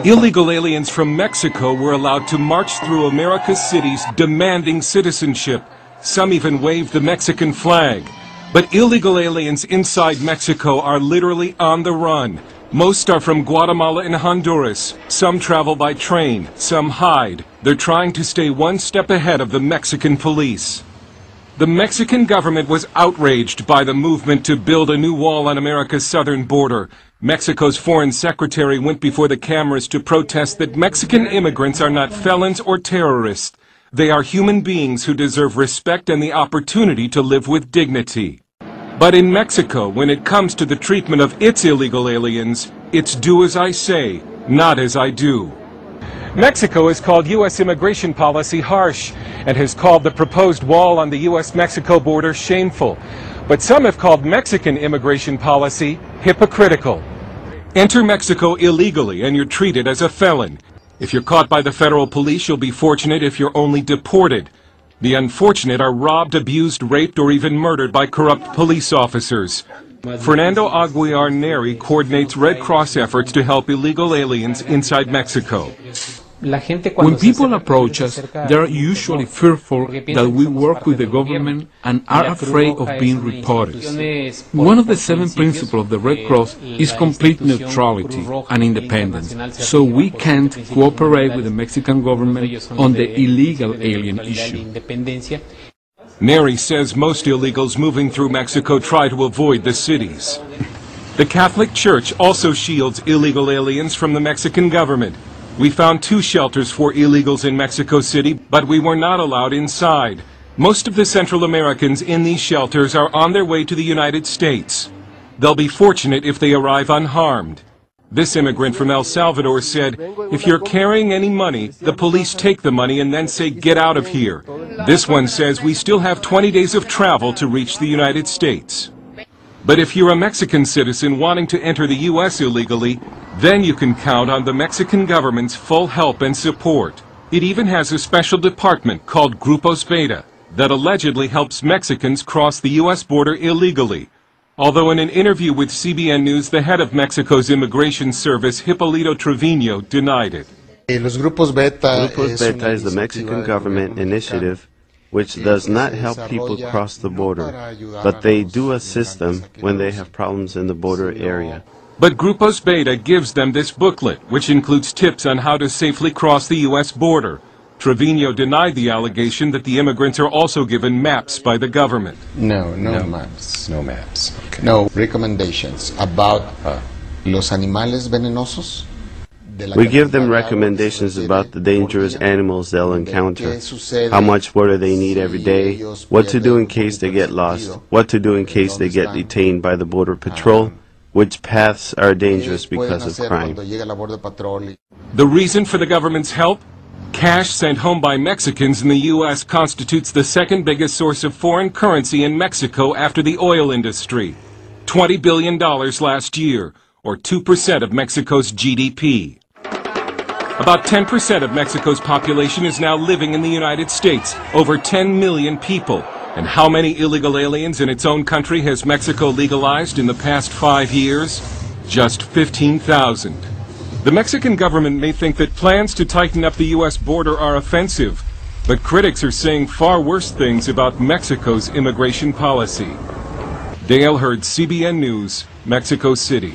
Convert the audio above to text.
Illegal aliens from Mexico were allowed to march through America's cities demanding citizenship. Some even waved the Mexican flag. But illegal aliens inside Mexico are literally on the run. Most are from Guatemala and Honduras. Some travel by train. Some hide. They're trying to stay one step ahead of the Mexican police. The Mexican government was outraged by the movement to build a new wall on America's southern border. Mexico's foreign secretary went before the cameras to protest that Mexican immigrants are not felons or terrorists. They are human beings who deserve respect and the opportunity to live with dignity. But in Mexico, when it comes to the treatment of its illegal aliens, it's do as I say, not as I do. Mexico has called U.S. immigration policy harsh and has called the proposed wall on the U.S.-Mexico border shameful. But some have called Mexican immigration policy hypocritical. Enter Mexico illegally and you're treated as a felon. If you're caught by the federal police, you'll be fortunate if you're only deported. The unfortunate are robbed, abused, raped, or even murdered by corrupt police officers. Fernando Aguiar Neri coordinates Red Cross efforts to help illegal aliens inside Mexico. When people approach us, they are usually fearful that we work with the government and are afraid of being reported. One of the 7 principles of the Red Cross is complete neutrality and independence, so we can't cooperate with the Mexican government on the illegal alien issue. Neri says most illegals moving through Mexico try to avoid the cities. The Catholic Church also shields illegal aliens from the Mexican government. We found 2 shelters for illegals in Mexico City, but we were not allowed inside. Most of the Central Americans in these shelters are on their way to the United States. They'll be fortunate if they arrive unharmed. This immigrant from El Salvador said, if you're carrying any money, the police take the money and then say, get out of here. This one says we still have 20 days of travel to reach the United States. But if you're a Mexican citizen wanting to enter the U.S. illegally, then you can count on the Mexican government's full help and support. It even has a special department called Grupos Beta that allegedly helps Mexicans cross the U.S. border illegally. Although in an interview with CBN News, the head of Mexico's immigration service, Hipólito Trevino, denied it. Grupos Beta is the Mexican government initiative which does not help people cross the border, but they do assist them when they have problems in the border area. But Grupos Beta gives them this booklet, which includes tips on how to safely cross the U.S. border. Trevino denied the allegation that the immigrants are also given maps by the government. No maps. No maps. Okay. No recommendations about los animales venenosos. We give them recommendations about the dangerous animals they'll encounter, how much water they need every day, what to do in case they get lost, what to do in case they get detained by the Border Patrol, which paths are dangerous because of crime. The reason for the government's help? Cash sent home by Mexicans in the U.S. constitutes the 2nd biggest source of foreign currency in Mexico after the oil industry. $20 billion last year, or 2% of Mexico's GDP. About 10% of Mexico's population is now living in the United States, over 10 million people. And how many illegal aliens in its own country has Mexico legalized in the past 5 years? Just 15,000. The Mexican government may think that plans to tighten up the U.S. border are offensive, but critics are saying far worse things about Mexico's immigration policy. Dale Hurd, CBN News, Mexico City.